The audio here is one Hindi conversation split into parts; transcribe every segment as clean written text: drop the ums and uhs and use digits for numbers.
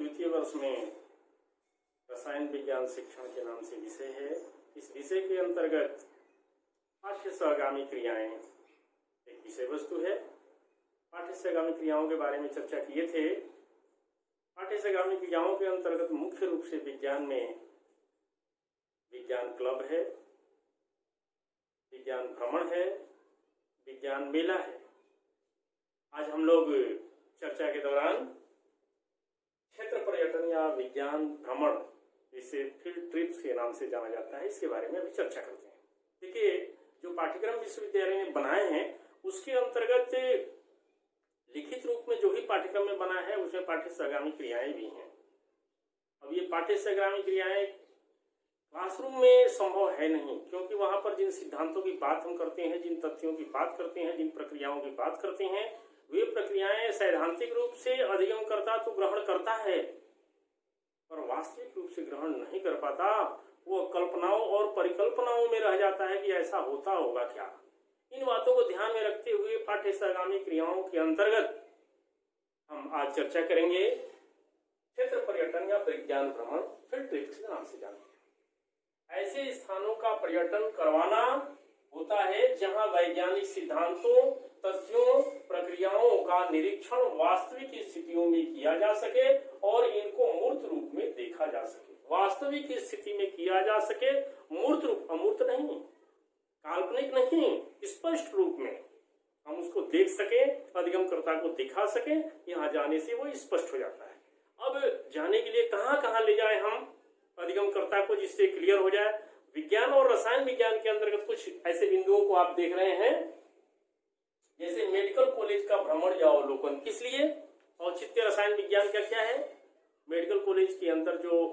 द्वितीय वर्ष में रसायन विज्ञान शिक्षण के नाम से विषय है। इस विषय के अंतर्गत पाठ्य सहगामी क्रियाएं एक विषय वस्तु है। पाठ्य सहगामी क्रियाओं के बारे में चर्चा किए थे। पाठ्य सहगामी क्रियाओं के अंतर्गत मुख्य रूप से विज्ञान में विज्ञान क्लब है, विज्ञान भ्रमण है, विज्ञान मेला है। आज हम लोग चर्चा के दौरान क्षेत्र पर्यटन या विज्ञान भ्रमण, जिसे फील्ड ट्रिप्स के नाम से जाना जाता है, इसके बारे में अभी चर्चा करते हैं। देखिए, जो पाठ्यक्रम विश्वविद्यालय ने बनाए हैं उसके अंतर्गत लिखित रूप में जो भी पाठ्यक्रम में बना है उसमें पाठ्य सहगामी क्रियाएं भी हैं। अब ये पाठ्य सहगामी क्रियाएं क्लासरूम में संभव है नहीं, क्योंकि वहां पर जिन सिद्धांतों की बात हम करते हैं, जिन तथ्यों की बात करते हैं, जिन प्रक्रियाओं की बात करते हैं, वे प्रक्रियाएं सैद्धांतिक रूप से अधिगमकर्ता तो ग्रहण करता है पर वास्तविक रूप से ग्रहण नहीं कर पाता। वो कल्पनाओं और परिकल्पनाओं में रह जाता है कि ऐसा होता होगा क्या। इन बातों को ध्यान में रखते हुए पाठ्य सहगामी क्रियाओं के अंतर्गत हम आज चर्चा करेंगे क्षेत्र पर्यटन या विज्ञान भ्रमण, फील्ड ट्रिप्स के नाम से जानते हैं। ऐसे स्थानों का पर्यटन करवाना होता है जहां वैज्ञानिक सिद्धांतों, तथ्यों, प्रक्रियाओं का निरीक्षण वास्तविक स्थितियों में किया जा सके और इनको मूर्त रूप में देखा जा सके। वास्तविक स्थिति में किया जा सके, मूर्त रूप, अमूर्त नहीं, काल्पनिक नहीं, स्पष्ट रूप में हम उसको देख सके, अधिगमकर्ता को दिखा सके। यहाँ जाने से वो स्पष्ट हो जाता है। अब जाने के लिए कहाँ कहाँ ले जाए हम अधिगमकर्ता को, जिससे क्लियर हो जाए। विज्ञान और रसायन विज्ञान के अंतर्गत कुछ ऐसे बिंदुओं को आप देख रहे हैं, जैसे मेडिकल कॉलेज का भ्रमण या अवलोकन। किस लिए? औचित्य रसायन विज्ञान का क्या है? मेडिकल कॉलेज के अंदर जो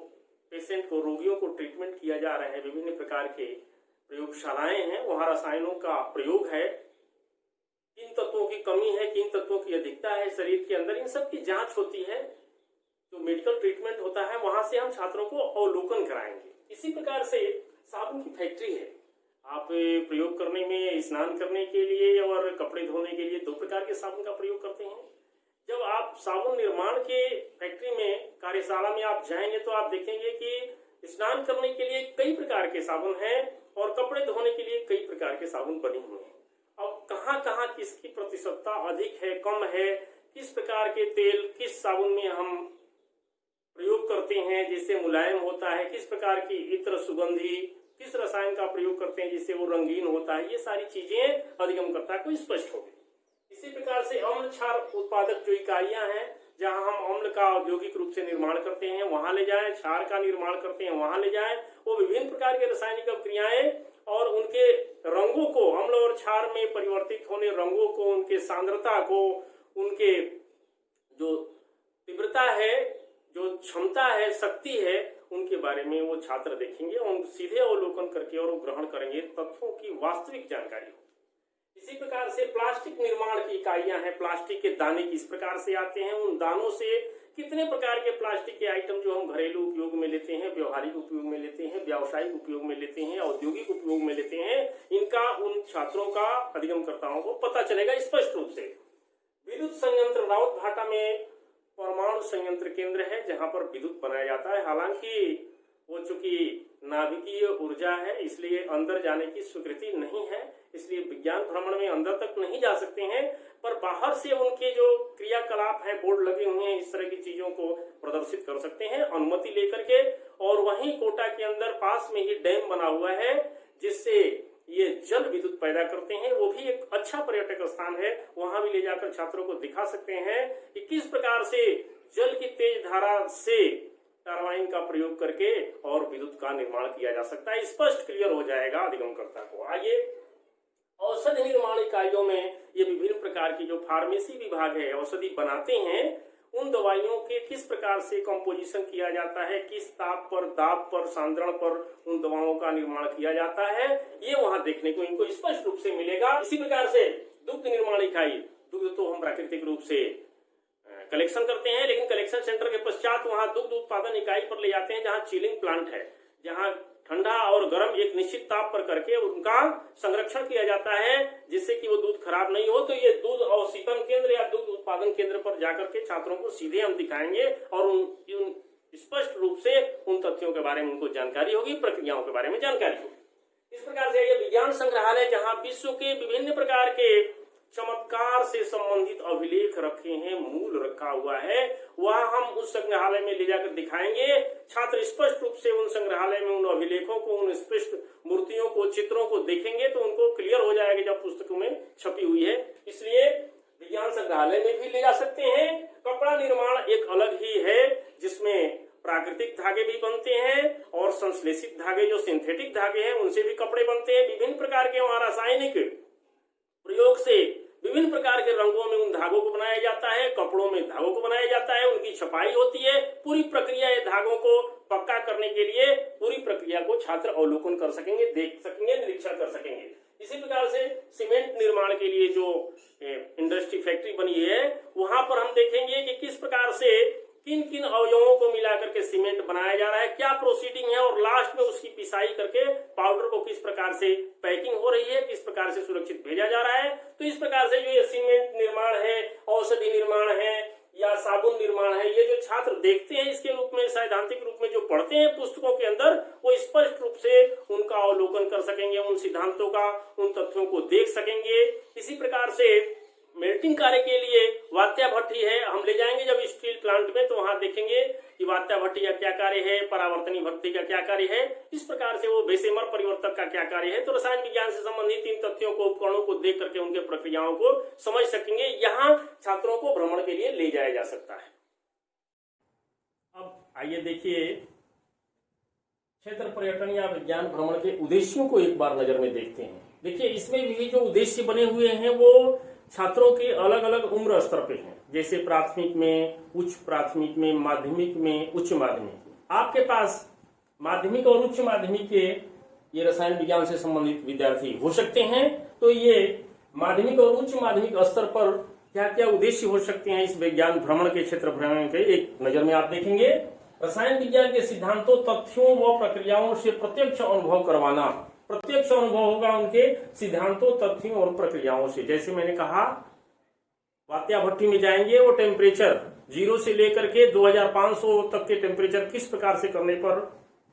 पेशेंट को, रोगियों को ट्रीटमेंट किया जा रहा है, विभिन्न प्रकार के प्रयोगशालाएं हैं, वहां रसायनों का प्रयोग है, किन तत्वों की कमी है, किन तत्वों की अधिकता है शरीर के अंदर, इन सब की जांच होती है। जो मेडिकल ट्रीटमेंट होता है वहां से हम छात्रों को अवलोकन कराएंगे। इसी प्रकार से साबुन की फैक्ट्री है। आप प्रयोग करने में, स्नान करने के लिए और कपड़े धोने के लिए दो प्रकार के साबुन का प्रयोग करते हैं। जब आप साबुन निर्माण के फैक्ट्री में, कार्यशाला में आप जाएंगे तो आप देखेंगे कि स्नान करने के लिए कई प्रकार के साबुन हैं और कपड़े धोने के लिए कई प्रकार के साबुन बने हुए हैं। अब कहाँ कहाँ किसकी प्रतिशतता अधिक है, कम है, किस प्रकार के तेल किस साबुन में हम प्रयोग करते हैं जिससे मुलायम होता है, किस प्रकार की इत्र, सुगंधी, किस रसायन का प्रयोग करते हैं जिससे वो रंगीन होता है, ये सारी चीजें अधिगमकर्ता को स्पष्ट हो गई। इसी प्रकार से अम्ल क्षार उत्पादक जो इकाइयां हैं, जहां हम अम्ल का औद्योगिक रूप से निर्माण करते हैं वहां ले जाएं, क्षार का निर्माण करते हैं वहां ले जाएं, वो विभिन्न प्रकार के रासायनिक क्रियाएं और उनके रंगों को, अम्ल और क्षार में परिवर्तित होने रंगों को, उनके सांद्रता को, उनके जो तीव्रता है, जो क्षमता है, शक्ति है, उनके बारे में वो छात्र देखेंगे और सीधे अवलोकन करके और ग्रहण करेंगे, तथ्यों की वास्तविक जानकारी हो। इसी प्रकार से प्लास्टिक निर्माण की इकाइयां हैं। प्लास्टिक के दाने किस प्रकार से आते हैं, उन दानों से कितने प्रकार के प्लास्टिक के आइटम जो हम घरेलू उपयोग में लेते हैं, व्यवहारिक उपयोग में लेते हैं, व्यावसायिक उपयोग में लेते हैं, औद्योगिक उपयोग में लेते हैं, इनका उन छात्रों का, अधिगमकर्ताओं को पता चलेगा स्पष्ट रूप से। विद्युत संयंत्र रावतभाटा में परमाणु संयंत्र केंद्र है जहां पर विद्युत बनाया जाता है। हालांकि वो चूंकि नाभिकीय ऊर्जा है इसलिए अंदर जाने की स्वीकृति नहीं है, इसलिए विज्ञान भ्रमण में अंदर तक नहीं जा सकते हैं, पर बाहर से उनके जो क्रियाकलाप है, बोर्ड लगे हुए हैं, इस तरह की चीजों को प्रदर्शित कर सकते हैं अनुमति लेकर के। और वहीं कोटा के अंदर पास में ही डैम बना हुआ है जिससे ये जल विद्युत पैदा करते हैं। वो भी एक अच्छा पर्यटक स्थान है, वहां भी ले जाकर छात्रों को दिखा सकते हैं कि किस प्रकार से जल की तेज धारा से टरबाइन का प्रयोग करके और विद्युत का निर्माण किया जा सकता है। स्पष्ट क्लियर हो जाएगा अधिगमकर्ता को। आइए, औषधि निर्माण इकाइयों में ये विभिन्न प्रकार की जो फार्मेसी विभाग है, औषधि बनाते हैं, उन दवाइयों के किस प्रकार से कंपोजिशन किया जाता है, किस ताप पर, दाब पर, सांद्रण पर उन दवाओं का निर्माण किया जाता है, ये वहां देखने को इनको स्पष्ट रूप से मिलेगा। इसी प्रकार से दुग्ध निर्माण इकाई, दुग्ध तो हम प्राकृतिक रूप से कलेक्शन करते हैं, लेकिन कलेक्शन सेंटर के पश्चात वहां दुग्ध उत्पादन इकाई पर ले जाते हैं जहां चिलिंग प्लांट है, जहां ठंडा और गर्म एक निश्चित ताप पर करके उनका संरक्षण किया जाता है जिससे कि वो दूध खराब नहीं हो। तो ये दूध अवशीतन केंद्र या दूध उत्पादन उत्पादन केंद्र पर जाकर के छात्रों को सीधे हम दिखाएंगे और उन स्पष्ट रूप से उन तथ्यों के बारे में उनको जानकारी होगी, प्रक्रियाओं के बारे में जानकारी होगी। इस प्रकार से यह विज्ञान संग्रहालय जहां विश्व के विभिन्न प्रकार के चमत्कार से संबंधित अभिलेख रखे हैं, मूल रखा हुआ है, वह हम उस संग्रहालय में ले जाकर दिखाएंगे। छात्र स्पष्ट रूप से उन संग्रहालय में उन अभिलेखों को, उन स्पष्ट मूर्तियों को, चित्रों को देखेंगे तो उनको क्लियर हो जाएगा जब पुस्तकों में छपी हुई है। इसलिए विज्ञान संग्रहालय में भी ले जा सकते हैं। कपड़ा निर्माण एक अलग ही है जिसमें प्राकृतिक धागे भी बनते हैं और संश्लेषित धागे, जो सिंथेटिक धागे हैं, उनसे भी कपड़े बनते हैं। विभिन्न प्रकार के वहां रासायनिक प्रयोग से विभिन्न प्रकार के रंगों में उन धागों को बनाया जाता है, कपड़ों में धागों को बनाया जाता है, उनकी छपाई होती है। पूरी प्रक्रिया ये धागों को पक्का करने के लिए पूरी प्रक्रिया को छात्र अवलोकन कर सकेंगे, देख सकेंगे, निरीक्षण कर सकेंगे। इसी प्रकार से सीमेंट निर्माण के लिए जो इंडस्ट्री फैक्ट्री बनी है, वहां पर हम देखेंगे कि किस प्रकार से किन किन अवयवों को मिलाकर के सीमेंट बनाया जा रहा है, क्या प्रोसीडिंग है और लास्ट में उसकी पिसाई करके पाउडर को किस प्रकार से पैकिंग हो रही है, किस प्रकार से सुरक्षित भेजा जा रहा है। तो इस प्रकार से जो ये सीमेंट निर्माण है, औषधि निर्माण है या साबुन निर्माण है, ये जो छात्र देखते हैं इसके रूप में, सैद्धांतिक रूप में जो पढ़ते हैं पुस्तकों के अंदर, वो स्पष्ट रूप से उनका अवलोकन कर सकेंगे, उन सिद्धांतों का, उन तथ्यों को देख सकेंगे। इसी प्रकार से मेल्टिंग कार्य के लिए वात्या भट्टी है, हम ले जाएंगे जब स्टील प्लांट में तो वहां देखेंगे कि वात्या भट्टी का क्या कार्य है, परावर्तनी भट्टी का क्या कार्य है, इस प्रकार से वो बेसेमर परिवर्तक का क्या कार्य है। तो रसायन विज्ञान से संबंधित इन तथ्यों को, उपकरणों को देख करके उनके प्रक्रियाओं को समझ सकेंगे। यहाँ छात्रों को भ्रमण के लिए ले जाया जा सकता है। अब आइए देखिए क्षेत्र पर्यटन या विज्ञान भ्रमण के उद्देश्यों को एक बार नजर में देखते हैं। देखिए इसमें भी जो उद्देश्य बने हुए हैं वो छात्रों के अलग अलग उम्र स्तर पे हैं, जैसे प्राथमिक में, उच्च प्राथमिक में, माध्यमिक में, उच्च माध्यमिक। आपके पास माध्यमिक और उच्च माध्यमिक के ये रसायन विज्ञान से संबंधित विद्यार्थी हो सकते हैं। तो ये माध्यमिक और उच्च माध्यमिक स्तर पर क्या क्या उद्देश्य हो सकते हैं इस विज्ञान भ्रमण के, क्षेत्र भ्रमण के एक नजर में आप देखेंगे। रसायन विज्ञान के सिद्धांतों, तथ्यों व प्रक्रियाओं से प्रत्यक्ष अनुभव करवाना। प्रत्यक्ष अनुभव होगा उनके सिद्धांतों, तथ्यों और प्रक्रियाओं से। जैसे मैंने कहा, वात्या भट्टी में जाएंगे, वो टेम्परेचर 0 से लेकर के 2500 तक के टेम्परेचर किस प्रकार से करने पर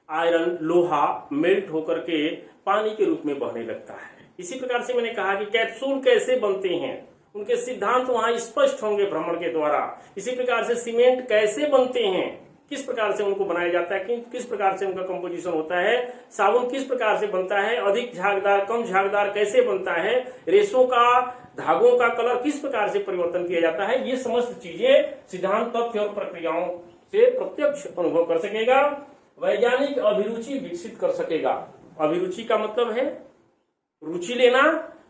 आयरन, लोहा मेल्ट होकर के पानी के रूप में बहने लगता है। इसी प्रकार से मैंने कहा कि कैप्सूल कैसे बनते हैं, उनके सिद्धांत वहां स्पष्ट होंगे भ्रमण के द्वारा। इसी प्रकार से सीमेंट कैसे बनते हैं, किस प्रकार से उनको बनाया जाता है, किस प्रकार से उनका कंपोजिशन होता है, साबुन किस प्रकार से बनता है, अधिक झागदार, कम झागदार कैसे बनता है, रेशों का, धागों का कलर किस प्रकार से परिवर्तन किया जाता है, ये समस्त चीजें सिद्धांत, तथ्य और प्रक्रियाओं से प्रत्यक्ष अनुभव कर सकेगा। वैज्ञानिक अभिरुचि विकसित कर सकेगा। अभिरुचि का मतलब है रुचि लेना।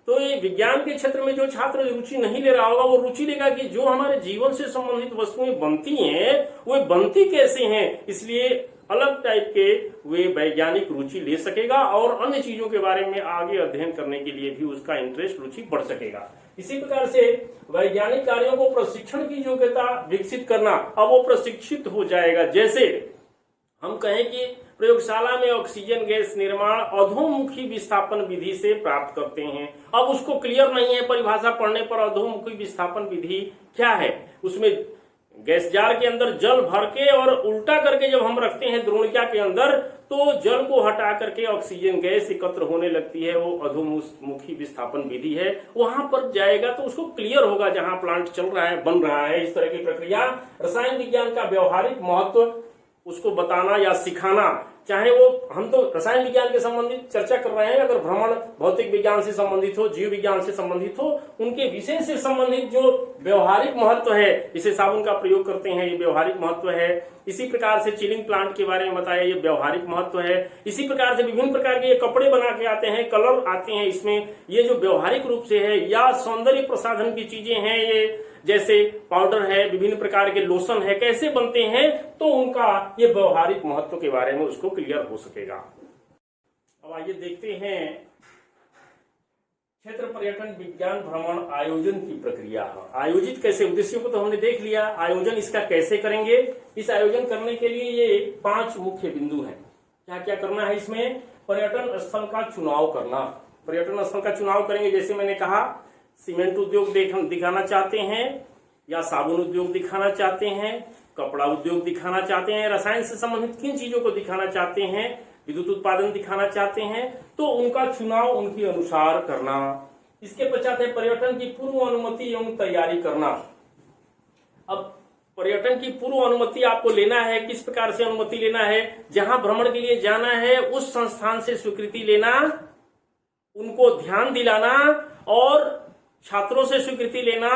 तो ये विज्ञान के क्षेत्र में जो छात्र रुचि नहीं ले रहा होगा, वो रुचि लेगा कि जो हमारे जीवन से संबंधित वस्तुएं बनती हैं वो बनती कैसे हैं, इसलिए अलग टाइप के वे वैज्ञानिक रुचि ले सकेगा और अन्य चीजों के बारे में आगे अध्ययन करने के लिए भी उसका इंटरेस्ट, रुचि बढ़ सकेगा। इसी प्रकार से वैज्ञानिक कार्यों को प्रशिक्षण की योग्यता विकसित करना, अब वो प्रशिक्षित हो जाएगा। जैसे हम कहें कि प्रयोगशाला में ऑक्सीजन गैस निर्माण अधोमुखी विस्थापन विधि से प्राप्त करते हैं। अब उसको क्लियर नहीं है परिभाषा पढ़ने पर, अधोमुखी विस्थापन विधि क्या है। उसमें गैस जार के अंदर जल भर के और उल्टा करके जब हम रखते हैं द्रोणिका के अंदर, तो जल को हटा करके ऑक्सीजन गैस एकत्र होने लगती है। वो अधोमुखी विस्थापन विधि है। वहां पर जाएगा तो उसको क्लियर होगा जहां प्लांट चल रहा है, बन रहा है। इस तरह की प्रक्रिया रसायन विज्ञान का व्यवहारिक महत्व उसको बताना या सिखाना, चाहे वो, हम तो रसायन विज्ञान के संबंधित चर्चा कर रहे हैं, अगर भ्रमण भौतिक विज्ञान से संबंधित हो, जीव विज्ञान से संबंधित हो, उनके विषय से संबंधित जो व्यवहारिक महत्व है, इसे साबुन का प्रयोग करते हैं, ये व्यवहारिक महत्व है। इसी प्रकार से चिलिंग प्लांट के बारे में बताया, ये व्यवहारिक महत्व है। इसी प्रकार से विभिन्न प्रकार के ये कपड़े बना के आते हैं, कलर आते हैं इसमें, ये जो व्यवहारिक रूप से है। या सौंदर्य प्रसाधन की चीजें हैं, ये जैसे पाउडर है, विभिन्न प्रकार के लोशन है, कैसे बनते हैं, तो उनका ये व्यवहारिक महत्व के बारे में उसको क्लियर हो सकेगा। अब आइए देखते हैं क्षेत्र पर्यटन विज्ञान भ्रमण आयोजन की प्रक्रिया। आयोजित कैसे, उद्देश्यों को तो हमने देख लिया, आयोजन इसका कैसे करेंगे। इस आयोजन करने के लिए ये 5 मुख्य बिंदु हैं। क्या क्या करना है इसमें? पर्यटन स्थल का चुनाव करना। पर्यटन स्थल का चुनाव करेंगे, जैसे मैंने कहा सीमेंट उद्योग दिखाना चाहते हैं, या साबुन उद्योग दिखाना चाहते हैं, कपड़ा उद्योग दिखाना चाहते हैं, रसायन से संबंधित किन चीजों को दिखाना चाहते हैं, विद्युत उत्पादन दिखाना चाहते हैं, तो उनका चुनाव उनके अनुसार करना। इसके पश्चात है पर्यटन की पूर्व अनुमति एवं तैयारी करना। अब पर्यटन की पूर्व अनुमति आपको लेना है, किस प्रकार से अनुमति लेना है, जहां भ्रमण के लिए जाना है उस संस्थान से स्वीकृति लेना, उनको ध्यान दिलाना और छात्रों से स्वीकृति लेना,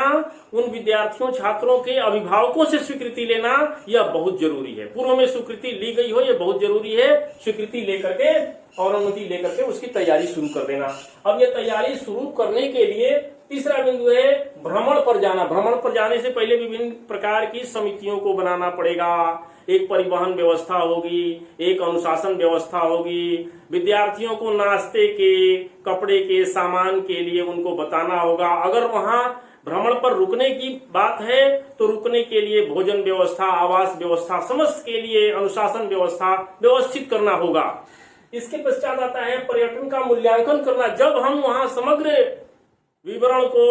उन विद्यार्थियों छात्रों के अभिभावकों से स्वीकृति लेना, यह बहुत जरूरी है। पूर्व में स्वीकृति ली गई हो, यह बहुत जरूरी है। स्वीकृति लेकर के और अनुमति लेकर के उसकी तैयारी शुरू कर देना। अब यह तैयारी शुरू करने के लिए तीसरा बिंदु है भ्रमण पर जाना। भ्रमण पर जाने से पहले विभिन्न प्रकार की समितियों को बनाना पड़ेगा। एक परिवहन व्यवस्था होगी, एक अनुशासन व्यवस्था होगी, विद्यार्थियों को नाश्ते के, कपड़े के, सामान के लिए उनको बताना होगा। अगर वहां भ्रमण पर रुकने की बात है तो रुकने के लिए भोजन व्यवस्था, आवास व्यवस्था, समस्त के लिए अनुशासन व्यवस्था व्यवस्थित करना होगा। इसके पश्चात आता है पर्यटन का मूल्यांकन करना। जब हम वहां समग्र विवरण को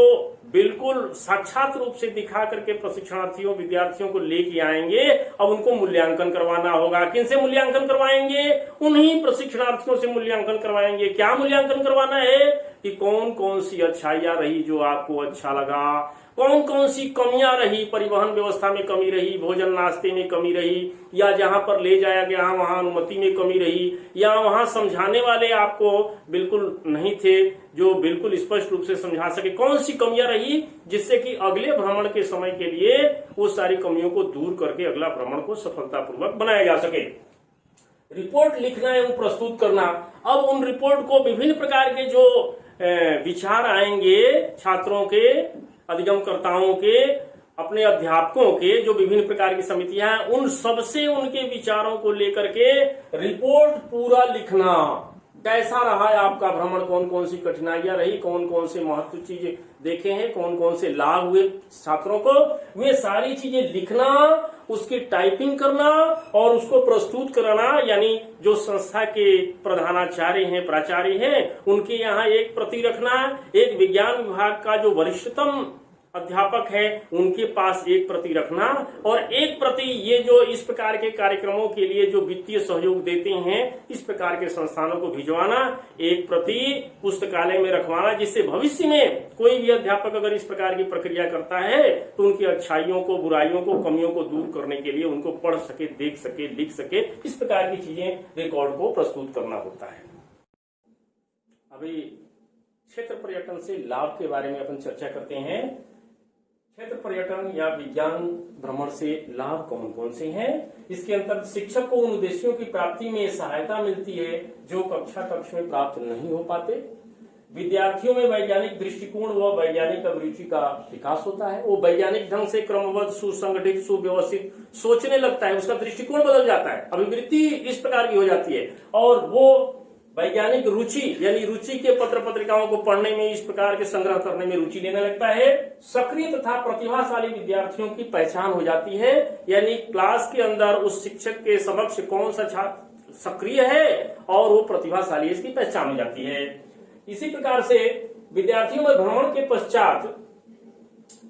बिल्कुल साक्षात रूप से दिखा करके प्रशिक्षणार्थियों विद्यार्थियों को लेके आएंगे, अब उनको मूल्यांकन करवाना होगा। किनसे मूल्यांकन करवाएंगे? उन्हीं प्रशिक्षणार्थियों से मूल्यांकन करवाएंगे। क्या मूल्यांकन करवाना है कि कौन कौन सी अच्छाइयां रही जो आपको अच्छा लगा, कौन कौन सी कमियां रही, परिवहन व्यवस्था में कमी रही, भोजन नाश्ते में कमी रही, या जहां पर ले जाया गया वहां अनुमति में कमी रही, या वहां समझाने वाले आपको बिल्कुल नहीं थे जो बिल्कुल स्पष्ट रूप से समझा सके। कौन सी कमियां रही जिससे कि अगले भ्रमण के समय के लिए वो सारी कमियों को दूर करके अगला भ्रमण को सफलतापूर्वक बनाया जा सके। रिपोर्ट लिखना एवं प्रस्तुत करना। अब उन रिपोर्ट को विभिन्न प्रकार के जो विचार आएंगे छात्रों के, अधिगमकर्ताओं के, अपने अध्यापकों के, जो विभिन्न प्रकार की समितियां हैं, उन सबसे उनके विचारों को लेकर के रिपोर्ट पूरा लिखना। कैसा रहा है आपका भ्रमण, कौन कौन सी कठिनाइयां रही, कौन कौन से महत्व चीजें देखे हैं, कौन कौन से लाभ हुए छात्रों को, वे सारी चीजें लिखना, उसकी टाइपिंग करना और उसको प्रस्तुत कराना। यानी जो संस्था के प्रधानाचार्य हैं, प्राचार्य हैं, उनके यहाँ एक प्रति रखना। एक विज्ञान विभाग का जो वरिष्ठतम अध्यापक है उनके पास एक प्रति रखना, और एक प्रति ये जो इस प्रकार के कार्यक्रमों के लिए जो वित्तीय सहयोग देते हैं इस प्रकार के संस्थानों को भिजवाना, एक प्रति पुस्तकालय में रखवाना, जिससे भविष्य में कोई भी अध्यापक अगर इस प्रकार की प्रक्रिया करता है तो उनकी अच्छाइयों को, बुराइयों को, कमियों को दूर करने के लिए उनको पढ़ सके, देख सके, लिख सके, इस प्रकार की चीजें रिकॉर्ड को प्रस्तुत करना होता है। अभी क्षेत्र पर्यटन से लाभ के बारे में अपन चर्चा करते हैं। क्षेत्र पर्यटन या विज्ञान भ्रमण से लाभ कौन कौन से हैं? इसके अंतर्गत शिक्षक को उन उद्देश्यों की प्राप्ति में सहायता मिलती है जो कक्ष में प्राप्त नहीं हो पाते। विद्यार्थियों में वैज्ञानिक दृष्टिकोण व वैज्ञानिक अभिरुचि का विकास होता है। वो वैज्ञानिक ढंग से क्रमबद्ध, सुसंगठित, सुव्यवस्थित सोचने लगता है, उसका दृष्टिकोण बदल जाता है, अभिवृत्ति इस प्रकार की हो जाती है, और वो वैज्ञानिक रुचि यानी रुचि के पत्र पत्रिकाओं को पढ़ने में, इस प्रकार के संग्रह करने में रुचि लेने लगता है। सक्रिय तथा प्रतिभाशाली विद्यार्थियों की पहचान हो जाती है, यानी क्लास के अंदर उस शिक्षक के समक्ष कौन सा छात्र सक्रिय है और वो प्रतिभाशाली, इसकी पहचान हो जाती है। इसी प्रकार से विद्यार्थियों में भ्रमण के पश्चात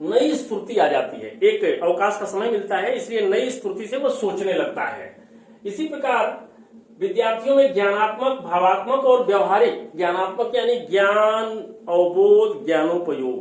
नई स्फूर्ति आ जाती है। एक अवकाश का समय मिलता है, इसलिए नई स्फूर्ति से वो सोचने लगता है। इसी प्रकार विद्यार्थियों में ज्ञानात्मक, भावात्मक और व्यवहारिक, ज्ञानात्मक यानी ज्ञान, अवबोध, ज्ञानोपयोग,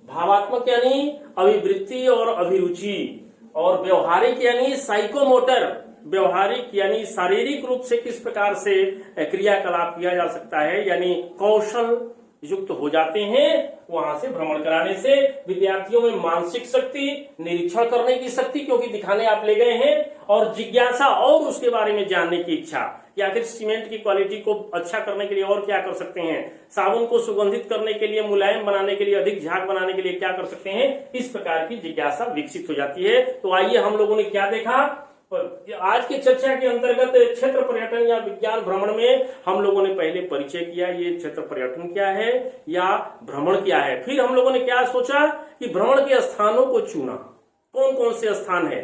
भावात्मक यानी अभिवृत्ति और अभिरुचि, और व्यवहारिक यानी साइकोमोटर, व्यवहारिक यानी शारीरिक रूप से किस प्रकार से क्रियाकलाप किया जा सकता है, यानी कौशल युक्त हो जाते हैं। वहां से भ्रमण कराने से विद्यार्थियों में मानसिक शक्ति, निरीक्षण करने की शक्ति, क्योंकि दिखाने आप ले गए हैं, और जिज्ञासा और उसके बारे में जानने की इच्छा, या फिर सीमेंट की क्वालिटी को अच्छा करने के लिए और क्या कर सकते हैं, साबुन को सुगंधित करने के लिए, मुलायम बनाने के लिए, अधिक झाग बनाने के लिए क्या कर सकते हैं, इस प्रकार की जिज्ञासा विकसित हो जाती है। तो आइए हम लोगों ने क्या देखा, आज की चर्चा के अंतर्गत क्षेत्र पर्यटन या विज्ञान भ्रमण में हम लोगों ने पहले परिचय किया, ये क्षेत्र पर्यटन क्या है या भ्रमण क्या है। फिर हम लोगों ने क्या सोचा कि भ्रमण के स्थानों को चुना, कौन कौन से स्थान है,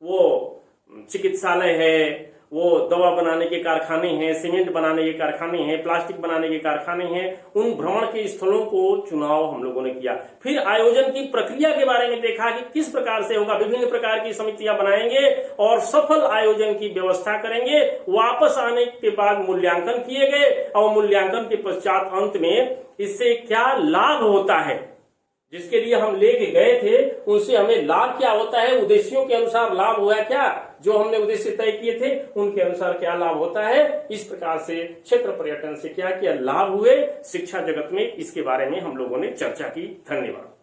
वो चिकित्सालय है, वो दवा बनाने के कारखाने हैं, सीमेंट बनाने के कारखाने हैं, प्लास्टिक बनाने के कारखाने हैं, उन भ्रमण के स्थलों को चुनाव हम लोगों ने किया। फिर आयोजन की प्रक्रिया के बारे में देखा कि किस प्रकार से होगा, विभिन्न प्रकार की समितियां बनाएंगे और सफल आयोजन की व्यवस्था करेंगे। वापस आने के बाद मूल्यांकन किए गए और मूल्यांकन के पश्चात अंत में इससे क्या लाभ होता है, जिसके लिए हम लेके गए थे उनसे हमें लाभ क्या होता है, उद्देश्यों के अनुसार लाभ हुआ क्या, जो हमने उद्देश्य तय किए थे उनके अनुसार क्या लाभ होता है। इस प्रकार से क्षेत्र पर्यटन से क्या क्या लाभ हुए शिक्षा जगत में, इसके बारे में हम लोगों ने चर्चा की। धन्यवाद।